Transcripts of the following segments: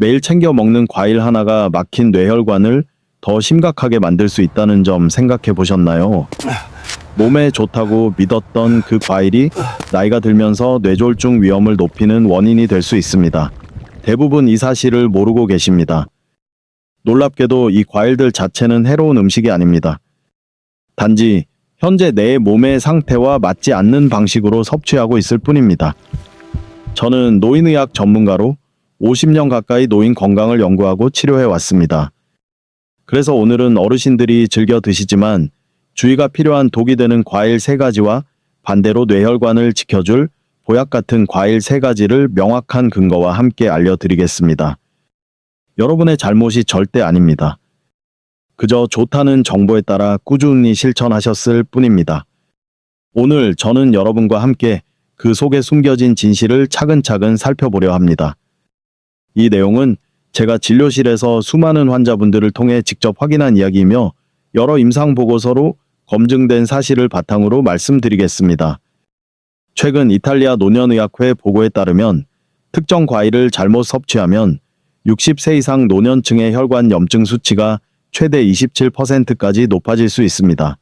매일 챙겨 먹는 과일 하나가 막힌 뇌혈관을 더 심각하게 만들 수 있다는 점 생각해 보셨나요? 몸에 좋다고 믿었던 그 과일이 나이가 들면서 뇌졸중 위험을 높이는 원인이 될 수 있습니다. 대부분 이 사실을 모르고 계십니다. 놀랍게도 이 과일들 자체는 해로운 음식이 아닙니다. 단지 현재 내 몸의 상태와 맞지 않는 방식으로 섭취하고 있을 뿐입니다. 저는 노인의학 전문가로 50년 가까이 노인 건강을 연구하고 치료해 왔습니다. 그래서 오늘은 어르신들이 즐겨 드시지만 주의가 필요한 독이 되는 과일 3가지와 반대로 뇌혈관을 지켜줄 보약 같은 과일 3가지를 명확한 근거와 함께 알려드리겠습니다. 여러분의 잘못이 절대 아닙니다. 그저 좋다는 정보에 따라 꾸준히 실천하셨을 뿐입니다. 오늘 저는 여러분과 함께 그 속에 숨겨진 진실을 차근차근 살펴보려 합니다. 이 내용은 제가 진료실에서 수많은 환자분들을 통해 직접 확인한 이야기이며 여러 임상보고서로 검증된 사실을 바탕으로 말씀드리겠습니다. 최근 이탈리아 노년의학회 보고에 따르면 특정 과일을 잘못 섭취하면 60세 이상 노년층의 혈관 염증 수치가 최대 27%까지 높아질 수 있습니다.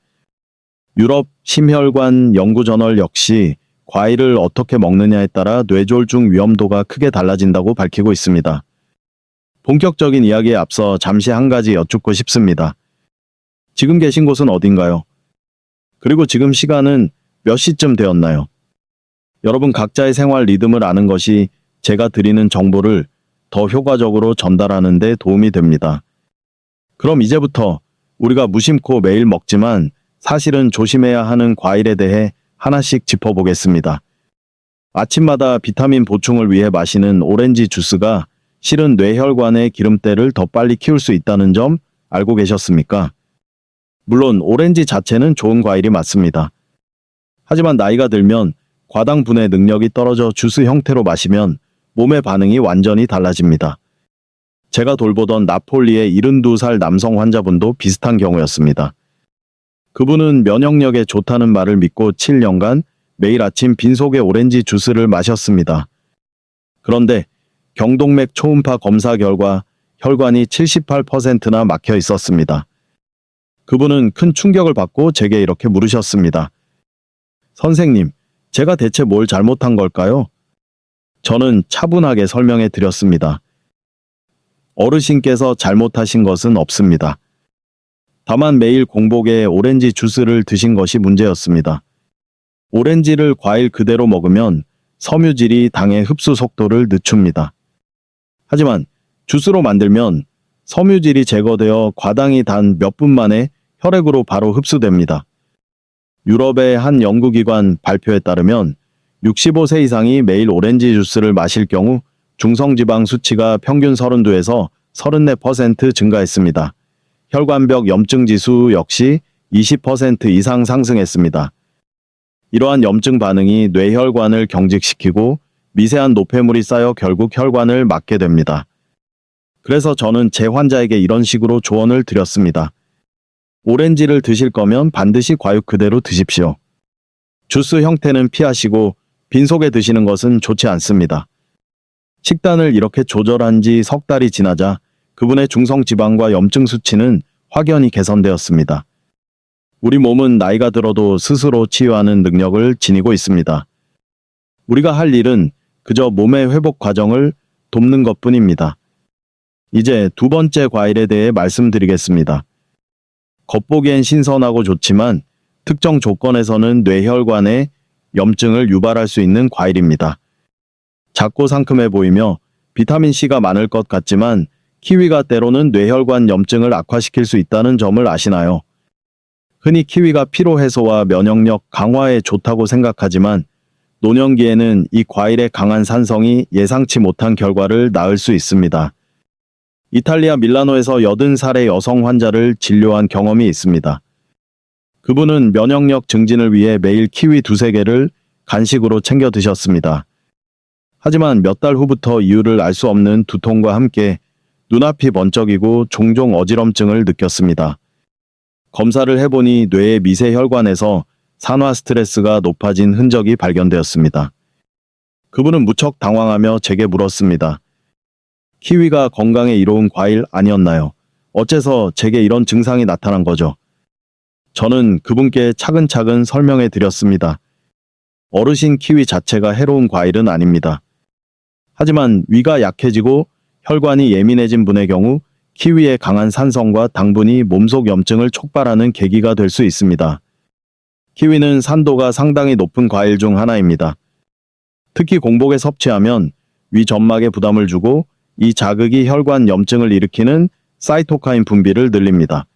유럽 심혈관 연구저널 역시 과일을 어떻게 먹느냐에 따라 뇌졸중 위험도가 크게 달라진다고 밝히고 있습니다. 본격적인 이야기에 앞서 잠시 한 가지 여쭙고 싶습니다. 지금 계신 곳은 어딘가요? 그리고 지금 시간은 몇 시쯤 되었나요? 여러분 각자의 생활 리듬을 아는 것이 제가 드리는 정보를 더 효과적으로 전달하는 데 도움이 됩니다. 그럼 이제부터 우리가 무심코 매일 먹지만 사실은 조심해야 하는 과일에 대해 하나씩 짚어보겠습니다. 아침마다 비타민 보충을 위해 마시는 오렌지 주스가 실은 뇌혈관의 기름때를 더 빨리 키울 수 있다는 점 알고 계셨습니까? 물론 오렌지 자체는 좋은 과일이 맞습니다. 하지만 나이가 들면 과당 분해 능력이 떨어져 주스 형태로 마시면 몸의 반응이 완전히 달라집니다. 제가 돌보던 나폴리의 72살 남성 환자분도 비슷한 경우였습니다. 그분은 면역력에 좋다는 말을 믿고 7년간 매일 아침 빈속에 오렌지 주스를 마셨습니다. 그런데 경동맥 초음파 검사 결과 혈관이 78%나 막혀 있었습니다. 그분은 큰 충격을 받고 제게 이렇게 물으셨습니다. 선생님, 제가 대체 뭘 잘못한 걸까요? 저는 차분하게 설명해 드렸습니다. 어르신께서 잘못하신 것은 없습니다. 다만 매일 공복에 오렌지 주스를 드신 것이 문제였습니다. 오렌지를 과일 그대로 먹으면 섬유질이 당의 흡수 속도를 늦춥니다. 하지만 주스로 만들면 섬유질이 제거되어 과당이 단 몇 분 만에 혈액으로 바로 흡수됩니다. 유럽의 한 연구기관 발표에 따르면 65세 이상이 매일 오렌지 주스를 마실 경우 중성지방 수치가 평균 32에서 34% 증가했습니다. 혈관벽 염증 지수 역시 20% 이상 상승했습니다. 이러한 염증 반응이 뇌혈관을 경직시키고 미세한 노폐물이 쌓여 결국 혈관을 막게 됩니다. 그래서 저는 제 환자에게 이런 식으로 조언을 드렸습니다. 오렌지를 드실 거면 반드시 과육 그대로 드십시오. 주스 형태는 피하시고 빈속에 드시는 것은 좋지 않습니다. 식단을 이렇게 조절한 지 석 달이 지나자 그분의 중성지방과 염증 수치는 확연히 개선되었습니다. 우리 몸은 나이가 들어도 스스로 치유하는 능력을 지니고 있습니다. 우리가 할 일은 그저 몸의 회복 과정을 돕는 것뿐입니다. 이제 두 번째 과일에 대해 말씀드리겠습니다. 겉보기엔 신선하고 좋지만 특정 조건에서는 뇌혈관에 염증을 유발할 수 있는 과일입니다. 작고 상큼해 보이며 비타민C가 많을 것 같지만 키위가 때로는 뇌혈관 염증을 악화시킬 수 있다는 점을 아시나요? 흔히 키위가 피로 해소와 면역력 강화에 좋다고 생각하지만 노년기에는 이 과일의 강한 산성이 예상치 못한 결과를 낳을 수 있습니다. 이탈리아 밀라노에서 80살의 여성 환자를 진료한 경험이 있습니다. 그분은 면역력 증진을 위해 매일 키위 2-3개를 간식으로 챙겨 드셨습니다. 하지만 몇 달 후부터 이유를 알 수 없는 두통과 함께 눈앞이 번쩍이고 종종 어지럼증을 느꼈습니다. 검사를 해보니 뇌의 미세 혈관에서 산화 스트레스가 높아진 흔적이 발견되었습니다. 그분은 무척 당황하며 제게 물었습니다. 키위가 건강에 이로운 과일 아니었나요? 어째서 제게 이런 증상이 나타난 거죠? 저는 그분께 차근차근 설명해 드렸습니다. 어르신 키위 자체가 해로운 과일은 아닙니다. 하지만 위가 약해지고 혈관이 예민해진 분의 경우 키위의 강한 산성과 당분이 몸속 염증을 촉발하는 계기가 될 수 있습니다. 키위는 산도가 상당히 높은 과일 중 하나입니다. 특히 공복에 섭취하면 위 점막에 부담을 주고 이 자극이 혈관 염증을 일으키는 사이토카인 분비를 늘립니다.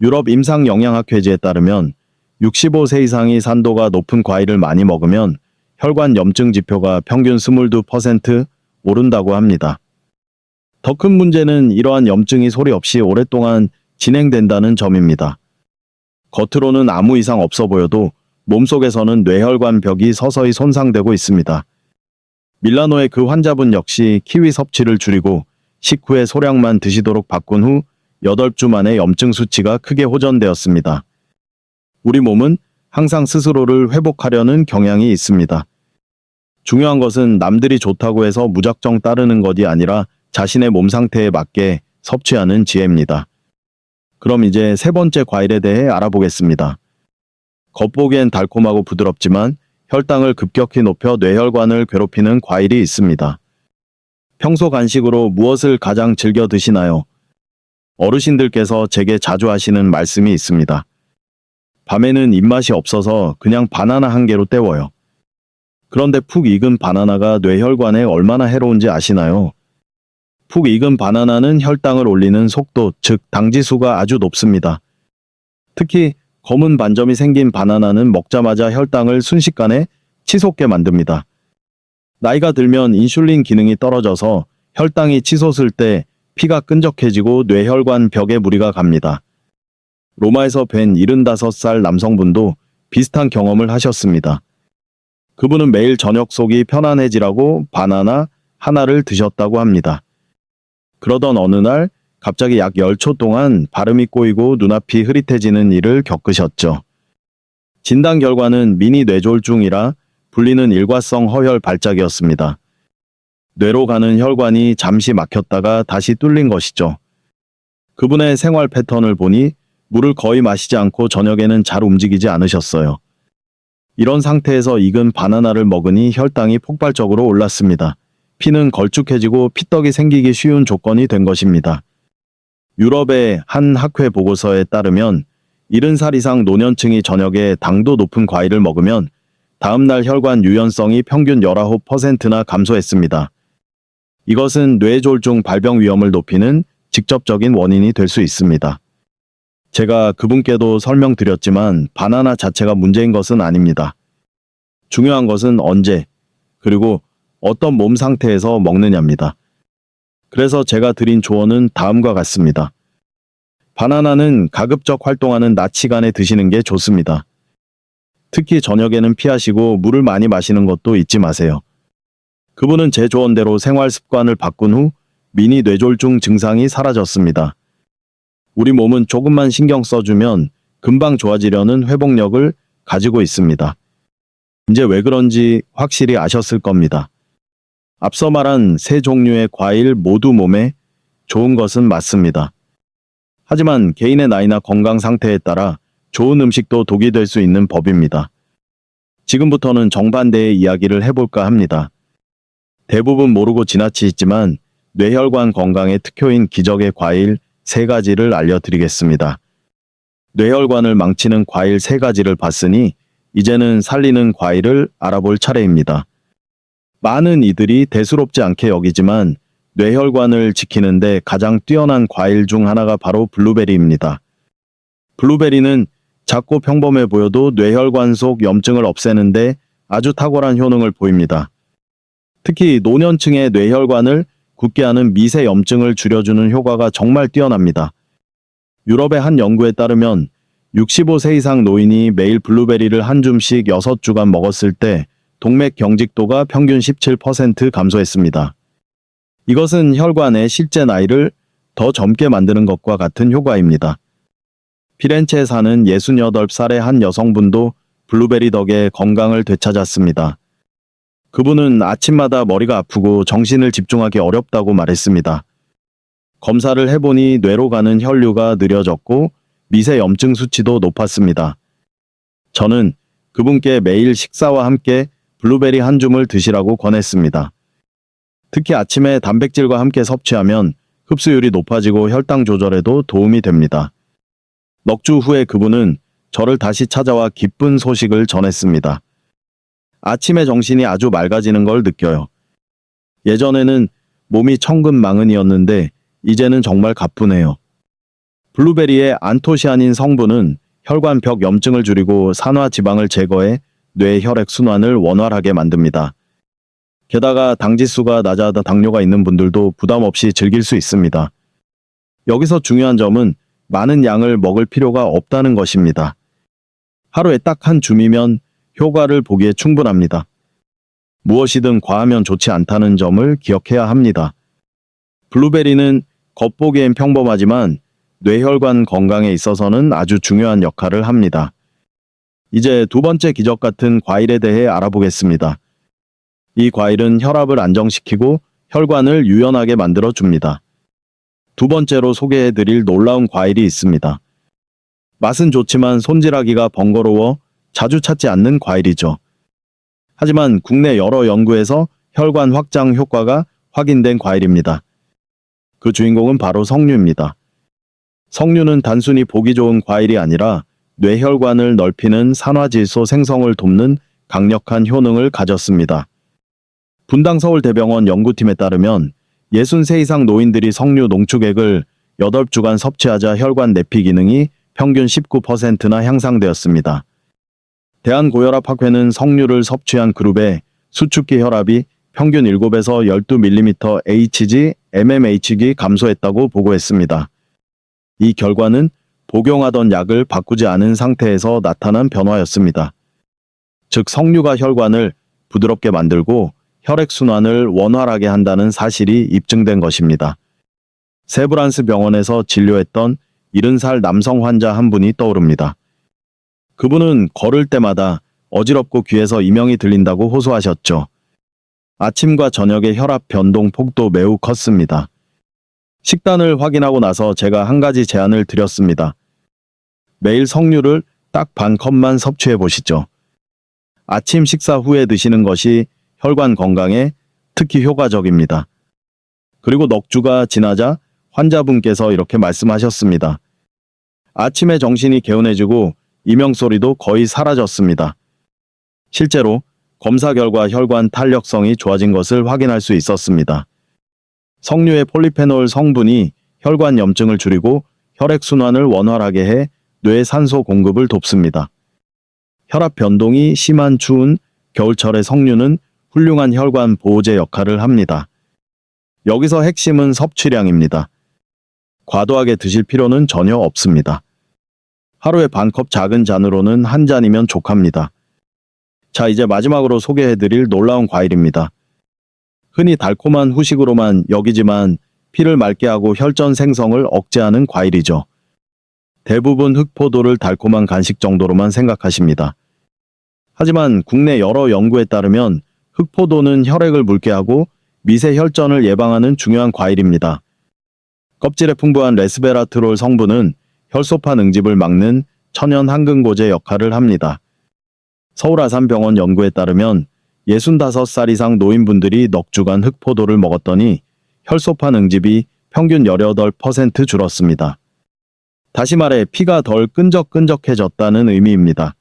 유럽 임상영양학회지에 따르면 65세 이상이 산도가 높은 과일을 많이 먹으면 혈관 염증 지표가 평균 22% 오른다고 합니다. 더 큰 문제는 이러한 염증이 소리 없이 오랫동안 진행된다는 점입니다. 겉으로는 아무 이상 없어 보여도 몸속에서는 뇌혈관 벽이 서서히 손상되고 있습니다. 밀라노의 그 환자분 역시 키위 섭취를 줄이고 식후에 소량만 드시도록 바꾼 후 8주 만에 염증 수치가 크게 호전되었습니다. 우리 몸은 항상 스스로를 회복하려는 경향이 있습니다. 중요한 것은 남들이 좋다고 해서 무작정 따르는 것이 아니라 자신의 몸 상태에 맞게 섭취하는 지혜입니다. 그럼 이제 세 번째 과일에 대해 알아보겠습니다. 겉보기엔 달콤하고 부드럽지만 혈당을 급격히 높여 뇌혈관을 괴롭히는 과일이 있습니다. 평소 간식으로 무엇을 가장 즐겨 드시나요? 어르신들께서 제게 자주 하시는 말씀이 있습니다. 밤에는 입맛이 없어서 그냥 바나나 한 개로 때워요. 그런데 푹 익은 바나나가 뇌혈관에 얼마나 해로운지 아시나요? 푹 익은 바나나는 혈당을 올리는 속도, 즉 당지수가 아주 높습니다. 특히 검은 반점이 생긴 바나나는 먹자마자 혈당을 순식간에 치솟게 만듭니다. 나이가 들면 인슐린 기능이 떨어져서 혈당이 치솟을 때 피가 끈적해지고 뇌혈관 벽에 무리가 갑니다. 로마에서 뵌 75살 남성분도 비슷한 경험을 하셨습니다. 그분은 매일 저녁 속이 편안해지라고 바나나 하나를 드셨다고 합니다. 그러던 어느 날 갑자기 약 10초 동안 발음이 꼬이고 눈앞이 흐릿해지는 일을 겪으셨죠. 진단 결과는 미니 뇌졸중이라 불리는 일과성 허혈 발작이었습니다. 뇌로 가는 혈관이 잠시 막혔다가 다시 뚫린 것이죠. 그분의 생활 패턴을 보니 물을 거의 마시지 않고 저녁에는 잘 움직이지 않으셨어요. 이런 상태에서 익은 바나나를 먹으니 혈당이 폭발적으로 올랐습니다. 피는 걸쭉해지고 피떡이 생기기 쉬운 조건이 된 것입니다. 유럽의 한 학회 보고서에 따르면 70살 이상 노년층이 저녁에 당도 높은 과일을 먹으면 다음날 혈관 유연성이 평균 19%나 감소했습니다. 이것은 뇌졸중 발병 위험을 높이는 직접적인 원인이 될 수 있습니다. 제가 그분께도 설명드렸지만 바나나 자체가 문제인 것은 아닙니다. 중요한 것은 언제, 그리고 어떤 몸 상태에서 먹느냐입니다. 그래서 제가 드린 조언은 다음과 같습니다. 바나나는 가급적 활동하는 낮 시간에 드시는 게 좋습니다. 특히 저녁에는 피하시고 물을 많이 마시는 것도 잊지 마세요. 그분은 제 조언대로 생활 습관을 바꾼 후 미니 뇌졸중 증상이 사라졌습니다. 우리 몸은 조금만 신경 써주면 금방 좋아지려는 회복력을 가지고 있습니다. 이제 왜 그런지 확실히 아셨을 겁니다. 앞서 말한 세 종류의 과일 모두 몸에 좋은 것은 맞습니다. 하지만 개인의 나이나 건강 상태에 따라 좋은 음식도 독이 될 수 있는 법입니다. 지금부터는 정반대의 이야기를 해볼까 합니다. 대부분 모르고 지나치시지만 뇌혈관 건강의 특효인 기적의 과일 3가지를 알려드리겠습니다. 뇌혈관을 망치는 과일 3가지를 봤으니 이제는 살리는 과일을 알아볼 차례입니다. 많은 이들이 대수롭지 않게 여기지만 뇌혈관을 지키는데 가장 뛰어난 과일 중 하나가 바로 블루베리입니다. 블루베리는 작고 평범해 보여도 뇌혈관 속 염증을 없애는데 아주 탁월한 효능을 보입니다. 특히 노년층의 뇌혈관을 굳게 하는 미세 염증을 줄여주는 효과가 정말 뛰어납니다. 유럽의 한 연구에 따르면 65세 이상 노인이 매일 블루베리를 한 줌씩 6주간 먹었을 때 동맥 경직도가 평균 17% 감소했습니다. 이것은 혈관의 실제 나이를 더 젊게 만드는 것과 같은 효과입니다. 피렌체에 사는 68살의 한 여성분도 블루베리 덕에 건강을 되찾았습니다. 그분은 아침마다 머리가 아프고 정신을 집중하기 어렵다고 말했습니다. 검사를 해보니 뇌로 가는 혈류가 느려졌고 미세 염증 수치도 높았습니다. 저는 그분께 매일 식사와 함께 블루베리 한 줌을 드시라고 권했습니다. 특히 아침에 단백질과 함께 섭취하면 흡수율이 높아지고 혈당 조절에도 도움이 됩니다. 넉 주 후에 그분은 저를 다시 찾아와 기쁜 소식을 전했습니다. 아침에 정신이 아주 맑아지는 걸 느껴요. 예전에는 몸이 천근만근이었는데 이제는 정말 가뿐해요. 블루베리의 안토시아닌 성분은 혈관벽 염증을 줄이고 산화 지방을 제거해 뇌 혈액 순환을 원활하게 만듭니다. 게다가 당지수가 낮아다 당뇨가 있는 분들도 부담 없이 즐길 수 있습니다. 여기서 중요한 점은 많은 양을 먹을 필요가 없다는 것입니다. 하루에 딱 한 줌이면 효과를 보기에 충분합니다. 무엇이든 과하면 좋지 않다는 점을 기억해야 합니다. 블루베리는 겉보기엔 평범하지만 뇌혈관 건강에 있어서는 아주 중요한 역할을 합니다. 이제 두 번째 기적 같은 과일에 대해 알아보겠습니다. 이 과일은 혈압을 안정시키고 혈관을 유연하게 만들어 줍니다. 두 번째로 소개해드릴 놀라운 과일이 있습니다. 맛은 좋지만 손질하기가 번거로워 자주 찾지 않는 과일이죠. 하지만 국내 여러 연구에서 혈관 확장 효과가 확인된 과일입니다. 그 주인공은 바로 석류입니다. 석류는 단순히 보기 좋은 과일이 아니라 뇌혈관을 넓히는 산화질소 생성을 돕는 강력한 효능을 가졌습니다. 분당 서울대병원 연구팀에 따르면 63 이상 노인들이 석류 농축액을 8주간 섭취하자 혈관 내피 기능이 평균 19%나 향상되었습니다. 대한고혈압학회는 석류를 섭취한 그룹의 수축기 혈압이 평균 7에서 12mm Hg, mmHg 감소했다고 보고했습니다. 이 결과는 복용하던 약을 바꾸지 않은 상태에서 나타난 변화였습니다. 즉 석류가 혈관을 부드럽게 만들고 혈액순환을 원활하게 한다는 사실이 입증된 것입니다. 세브란스 병원에서 진료했던 70살 남성 환자 한 분이 떠오릅니다. 그분은 걸을 때마다 어지럽고 귀에서 이명이 들린다고 호소하셨죠. 아침과 저녁의 혈압 변동 폭도 매우 컸습니다. 식단을 확인하고 나서 제가 한 가지 제안을 드렸습니다. 매일 석류를 딱 반 컵만 섭취해 보시죠. 아침 식사 후에 드시는 것이 혈관 건강에 특히 효과적입니다. 그리고 넉 주가 지나자 환자분께서 이렇게 말씀하셨습니다. 아침에 정신이 개운해지고 이명소리도 거의 사라졌습니다. 실제로 검사 결과 혈관 탄력성이 좋아진 것을 확인할 수 있었습니다. 석류의 폴리페놀 성분이 혈관 염증을 줄이고 혈액순환을 원활하게 해 뇌 산소 공급을 돕습니다. 혈압 변동이 심한 추운 겨울철의 석류는 훌륭한 혈관 보호제 역할을 합니다. 여기서 핵심은 섭취량입니다. 과도하게 드실 필요는 전혀 없습니다. 하루에 반 컵 작은 잔으로는 한 잔이면 족합니다. 자, 이제 마지막으로 소개해드릴 놀라운 과일입니다. 흔히 달콤한 후식으로만 여기지만 피를 맑게 하고 혈전 생성을 억제하는 과일이죠. 대부분 흑포도를 달콤한 간식 정도로만 생각하십니다. 하지만 국내 여러 연구에 따르면 흑포도는 혈액을 묽게 하고 미세 혈전을 예방하는 중요한 과일입니다. 껍질에 풍부한 레스베라트롤 성분은 혈소판 응집을 막는 천연 항근고제 역할을 합니다. 서울아산병원 연구에 따르면 65살 이상 노인분들이 넉 주간 흑포도를 먹었더니 혈소판 응집이 평균 18% 줄었습니다. 다시 말해 피가 덜 끈적끈적해졌다는 의미입니다.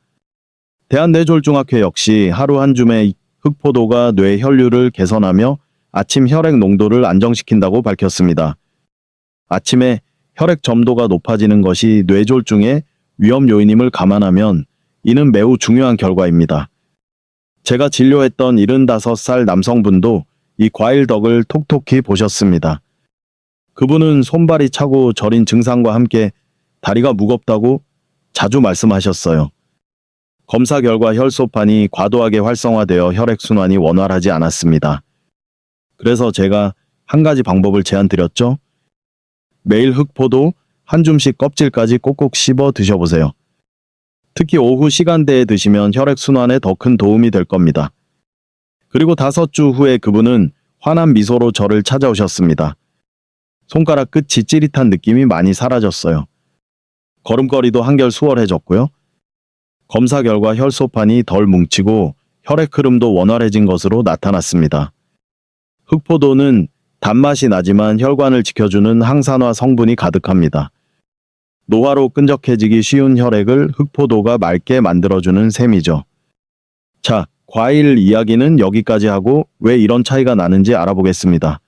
대한뇌졸중학회 역시 하루 한 줌의 흑포도가 뇌 혈류를 개선하며 아침 혈액 농도를 안정시킨다고 밝혔습니다. 아침에 혈액 점도가 높아지는 것이 뇌졸중의 위험 요인임을 감안하면 이는 매우 중요한 결과입니다. 제가 진료했던 75살 남성분도 이 과일 덕을 톡톡히 보셨습니다. 그분은 손발이 차고 저린 증상과 함께 다리가 무겁다고 자주 말씀하셨어요. 검사 결과 혈소판이 과도하게 활성화되어 혈액순환이 원활하지 않았습니다. 그래서 제가 한 가지 방법을 제안드렸죠. 매일 흑포도 한 줌씩 껍질까지 꼭꼭 씹어 드셔보세요. 특히 오후 시간대에 드시면 혈액순환에 더 큰 도움이 될 겁니다. 그리고 5주 후에 그분은 환한 미소로 저를 찾아오셨습니다. 손가락 끝이 찌릿한 느낌이 많이 사라졌어요. 걸음걸이도 한결 수월해졌고요. 검사 결과 혈소판이 덜 뭉치고 혈액 흐름도 원활해진 것으로 나타났습니다. 흑포도는 단맛이 나지만 혈관을 지켜주는 항산화 성분이 가득합니다. 노화로 끈적해지기 쉬운 혈액을 흑포도가 맑게 만들어주는 셈이죠. 자, 과일 이야기는 여기까지 하고 왜 이런 차이가 나는지 알아보겠습니다.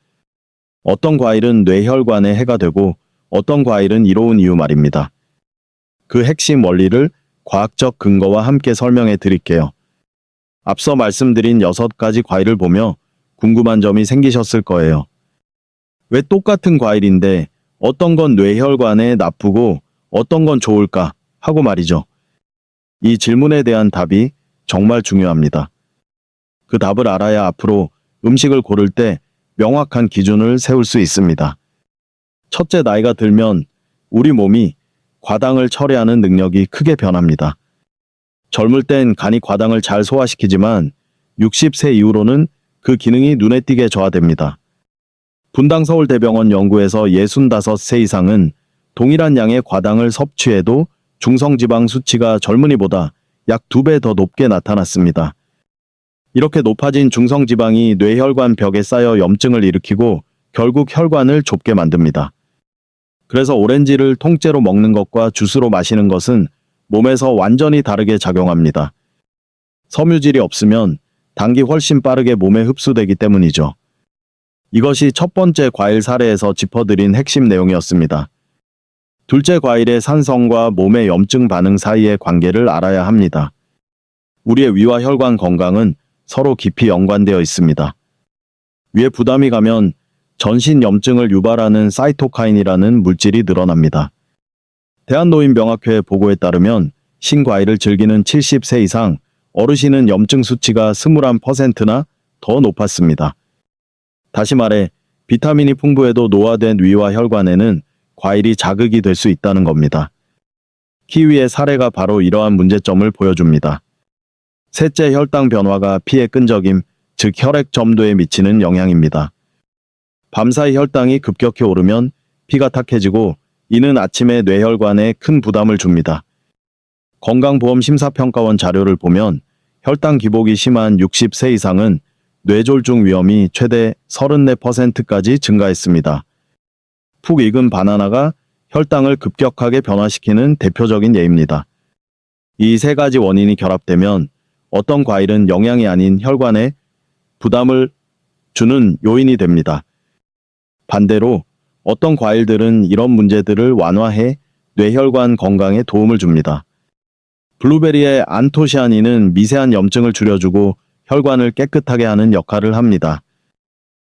어떤 과일은 뇌혈관에 해가 되고 어떤 과일은 이로운 이유 말입니다. 그 핵심 원리를 과학적 근거와 함께 설명해 드릴게요. 앞서 말씀드린 6가지 과일을 보며 궁금한 점이 생기셨을 거예요. 왜 똑같은 과일인데 어떤 건 뇌혈관에 나쁘고 어떤 건 좋을까 하고 말이죠. 이 질문에 대한 답이 정말 중요합니다. 그 답을 알아야 앞으로 음식을 고를 때 명확한 기준을 세울 수 있습니다. 첫째, 나이가 들면 우리 몸이 과당을 처리하는 능력이 크게 변합니다. 젊을 땐 간이 과당을 잘 소화시키지만 60세 이후로는 그 기능이 눈에 띄게 저하됩니다. 분당 서울대병원 연구에서 65세 이상은 동일한 양의 과당을 섭취해도 중성지방 수치가 젊은이보다 약 2배 더 높게 나타났습니다. 이렇게 높아진 중성지방이 뇌혈관 벽에 쌓여 염증을 일으키고 결국 혈관을 좁게 만듭니다. 그래서 오렌지를 통째로 먹는 것과 주스로 마시는 것은 몸에서 완전히 다르게 작용합니다. 섬유질이 없으면 당이 훨씬 빠르게 몸에 흡수되기 때문이죠. 이것이 첫 번째 과일 사례에서 짚어드린 핵심 내용이었습니다. 둘째, 과일의 산성과 몸의 염증 반응 사이의 관계를 알아야 합니다. 우리의 위와 혈관 건강은 서로 깊이 연관되어 있습니다. 위에 부담이 가면 전신 염증을 유발하는 사이토카인이라는 물질이 늘어납니다. 대한노인병학회 보고에 따르면 신과일을 즐기는 70세 이상 어르신은 염증 수치가 21%나 더 높았습니다. 다시 말해 비타민이 풍부해도 노화된 위와 혈관에는 과일이 자극이 될 수 있다는 겁니다. 키위의 사례가 바로 이러한 문제점을 보여줍니다. 셋째, 혈당 변화가 피의 끈적임, 즉 혈액 점도에 미치는 영향입니다. 밤사이 혈당이 급격히 오르면 피가 탁해지고 이는 아침에 뇌혈관에 큰 부담을 줍니다. 건강보험심사평가원 자료를 보면 혈당 기복이 심한 60세 이상은 뇌졸중 위험이 최대 34%까지 증가했습니다. 푹 익은 바나나가 혈당을 급격하게 변화시키는 대표적인 예입니다. 이 3가지 원인이 결합되면 어떤 과일은 영양이 아닌 혈관에 부담을 주는 요인이 됩니다. 반대로 어떤 과일들은 이런 문제들을 완화해 뇌혈관 건강에 도움을 줍니다. 블루베리의 안토시아닌은 미세한 염증을 줄여주고 혈관을 깨끗하게 하는 역할을 합니다.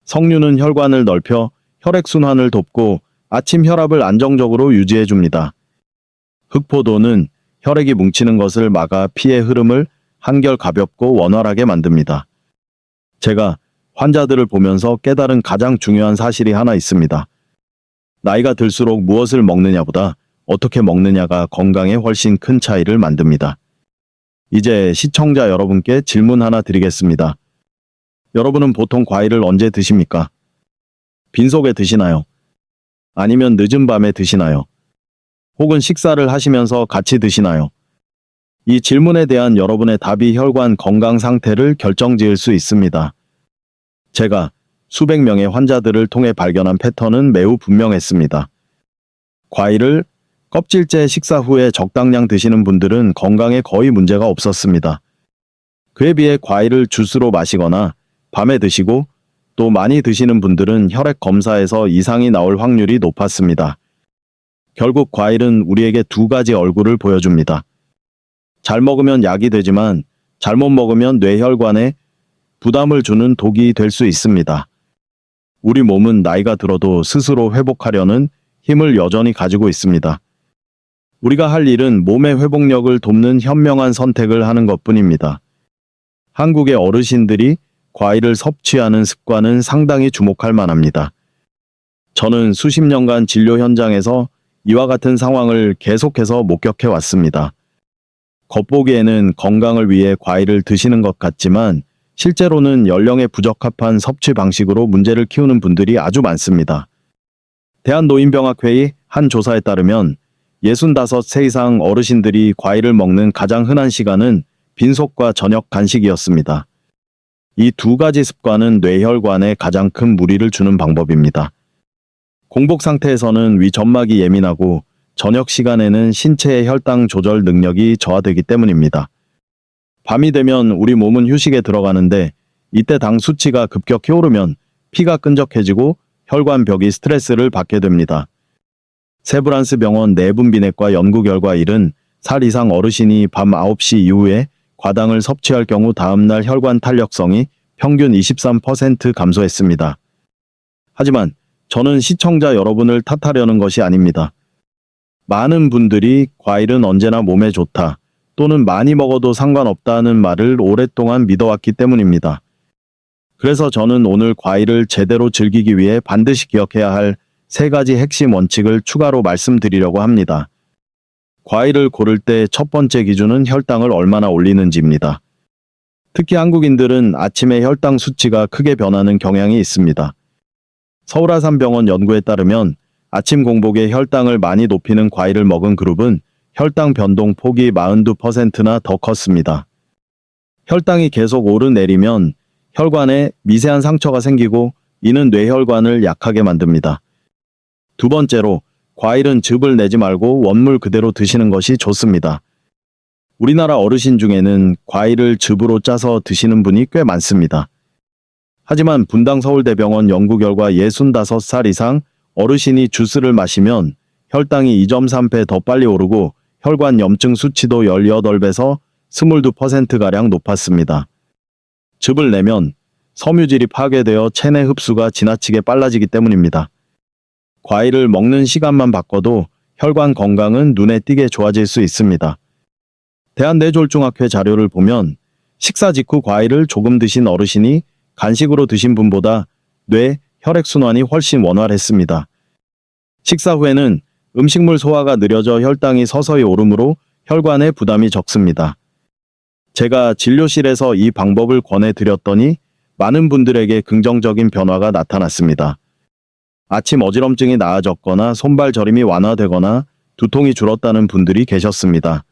석류는 혈관을 넓혀 혈액순환을 돕고 아침 혈압을 안정적으로 유지해줍니다. 흑포도는 혈액이 뭉치는 것을 막아 피의 흐름을 한결 가볍고 원활하게 만듭니다. 제가 환자들을 보면서 깨달은 가장 중요한 사실이 하나 있습니다. 나이가 들수록 무엇을 먹느냐보다 어떻게 먹느냐가 건강에 훨씬 큰 차이를 만듭니다. 이제 시청자 여러분께 질문 하나 드리겠습니다. 여러분은 보통 과일을 언제 드십니까? 빈속에 드시나요? 아니면 늦은 밤에 드시나요? 혹은 식사를 하시면서 같이 드시나요? 이 질문에 대한 여러분의 답이 혈관 건강 상태를 결정지을 수 있습니다. 제가 수백 명의 환자들을 통해 발견한 패턴은 매우 분명했습니다. 과일을 껍질째 식사 후에 적당량 드시는 분들은 건강에 거의 문제가 없었습니다. 그에 비해 과일을 주스로 마시거나 밤에 드시고 또 많이 드시는 분들은 혈액 검사에서 이상이 나올 확률이 높았습니다. 결국 과일은 우리에게 2가지 얼굴을 보여줍니다. 잘 먹으면 약이 되지만 잘못 먹으면 뇌혈관에 부담을 주는 독이 될 수 있습니다. 우리 몸은 나이가 들어도 스스로 회복하려는 힘을 여전히 가지고 있습니다. 우리가 할 일은 몸의 회복력을 돕는 현명한 선택을 하는 것뿐입니다. 한국의 어르신들이 과일을 섭취하는 습관은 상당히 주목할 만합니다. 저는 수십 년간 진료 현장에서 이와 같은 상황을 계속해서 목격해 왔습니다. 겉보기에는 건강을 위해 과일을 드시는 것 같지만 실제로는 연령에 부적합한 섭취 방식으로 문제를 키우는 분들이 아주 많습니다. 대한노인병학회의 한 조사에 따르면 65세 이상 어르신들이 과일을 먹는 가장 흔한 시간은 빈속과 저녁 간식이었습니다. 이 두 가지 습관은 뇌혈관에 가장 큰 무리를 주는 방법입니다. 공복 상태에서는 위 점막이 예민하고 저녁 시간에는 신체의 혈당 조절 능력이 저하되기 때문입니다. 밤이 되면 우리 몸은 휴식에 들어가는데 이때 당 수치가 급격히 오르면 피가 끈적해지고 혈관벽이 스트레스를 받게 됩니다. 세브란스 병원 내분비내과 연구 결과 70살 이상 어르신이 밤 9시 이후에 과당을 섭취할 경우 다음날 혈관 탄력성이 평균 23% 감소했습니다. 하지만 저는 시청자 여러분을 탓하려는 것이 아닙니다. 많은 분들이 과일은 언제나 몸에 좋다 또는 많이 먹어도 상관없다는 말을 오랫동안 믿어왔기 때문입니다. 그래서 저는 오늘 과일을 제대로 즐기기 위해 반드시 기억해야 할 3가지 핵심 원칙을 추가로 말씀드리려고 합니다. 과일을 고를 때 첫 번째 기준은 혈당을 얼마나 올리는지입니다. 특히 한국인들은 아침에 혈당 수치가 크게 변하는 경향이 있습니다. 서울아산병원 연구에 따르면 아침 공복에 혈당을 많이 높이는 과일을 먹은 그룹은 혈당 변동 폭이 42%나 더 컸습니다. 혈당이 계속 오르내리면 혈관에 미세한 상처가 생기고 이는 뇌혈관을 약하게 만듭니다. 두 번째로 과일은 즙을 내지 말고 원물 그대로 드시는 것이 좋습니다. 우리나라 어르신 중에는 과일을 즙으로 짜서 드시는 분이 꽤 많습니다. 하지만 분당서울대병원 연구 결과 65살 이상 어르신이 주스를 마시면 혈당이 2.3배 더 빨리 오르고 혈관 염증 수치도 18배에서 22%가량 높았습니다. 즙을 내면 섬유질이 파괴되어 체내 흡수가 지나치게 빨라지기 때문입니다. 과일을 먹는 시간만 바꿔도 혈관 건강은 눈에 띄게 좋아질 수 있습니다. 대한뇌졸중학회 자료를 보면 식사 직후 과일을 조금 드신 어르신이 간식으로 드신 분보다 뇌, 혈액순환이 훨씬 원활했습니다. 식사 후에는 음식물 소화가 느려져 혈당이 서서히 오르므로 혈관에 부담이 적습니다. 제가 진료실에서 이 방법을 권해드렸더니 많은 분들에게 긍정적인 변화가 나타났습니다. 아침 어지럼증이 나아졌거나 손발 저림이 완화되거나 두통이 줄었다는 분들이 계셨습니다.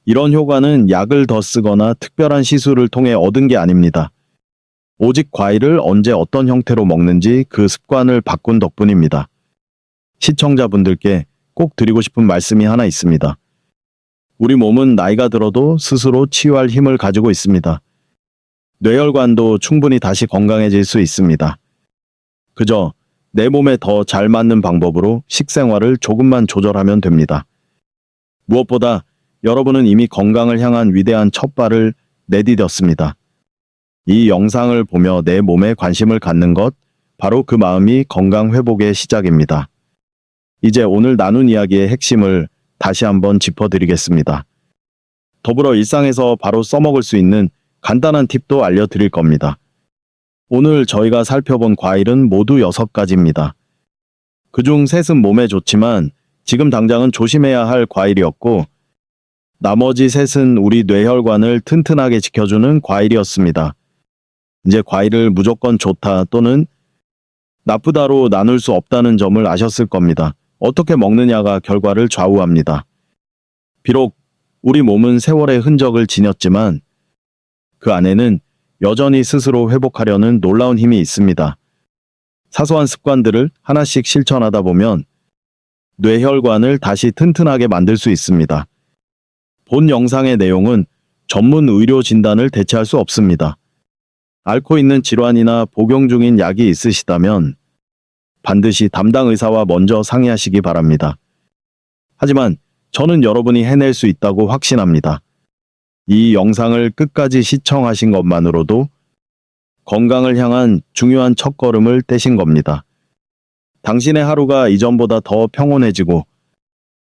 이런 효과는 약을 더 쓰거나 특별한 시술을 통해 얻은 게 아닙니다. 오직 과일을 언제 어떤 형태로 먹는지 그 습관을 바꾼 덕분입니다. 시청자분들께 꼭 드리고 싶은 말씀이 하나 있습니다. 우리 몸은 나이가 들어도 스스로 치유할 힘을 가지고 있습니다. 뇌혈관도 충분히 다시 건강해질 수 있습니다. 그저 내 몸에 더 잘 맞는 방법으로 식생활을 조금만 조절하면 됩니다. 무엇보다 여러분은 이미 건강을 향한 위대한 첫발을 내디뎠습니다. 이 영상을 보며 내 몸에 관심을 갖는 것, 바로 그 마음이 건강 회복의 시작입니다. 이제 오늘 나눈 이야기의 핵심을 다시 한번 짚어드리겠습니다. 더불어 일상에서 바로 써먹을 수 있는 간단한 팁도 알려드릴 겁니다. 오늘 저희가 살펴본 과일은 모두 6가지입니다. 그중 3은 몸에 좋지만 지금 당장은 조심해야 할 과일이었고 나머지 3은 우리 뇌혈관을 튼튼하게 지켜주는 과일이었습니다. 이제 과일을 무조건 좋다 또는 나쁘다로 나눌 수 없다는 점을 아셨을 겁니다. 어떻게 먹느냐가 결과를 좌우합니다. 비록 우리 몸은 세월의 흔적을 지녔지만 그 안에는 여전히 스스로 회복하려는 놀라운 힘이 있습니다. 사소한 습관들을 하나씩 실천하다 보면 뇌혈관을 다시 튼튼하게 만들 수 있습니다. 본 영상의 내용은 전문 의료 진단을 대체할 수 없습니다. 앓고 있는 질환이나 복용 중인 약이 있으시다면 반드시 담당 의사와 먼저 상의하시기 바랍니다. 하지만 저는 여러분이 해낼 수 있다고 확신합니다. 이 영상을 끝까지 시청하신 것만으로도 건강을 향한 중요한 첫걸음을 떼신 겁니다. 당신의 하루가 이전보다 더 평온해지고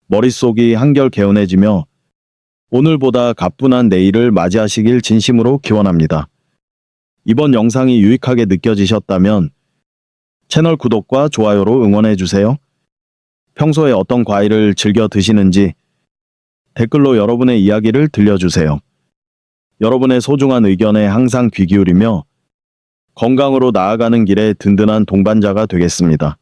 머릿속이 한결 개운해지며 오늘보다 가뿐한 내일을 맞이하시길 진심으로 기원합니다. 이번 영상이 유익하게 느껴지셨다면 채널 구독과 좋아요로 응원해주세요. 평소에 어떤 과일을 즐겨 드시는지 댓글로 여러분의 이야기를 들려주세요. 여러분의 소중한 의견에 항상 귀 기울이며 건강으로 나아가는 길에 든든한 동반자가 되겠습니다.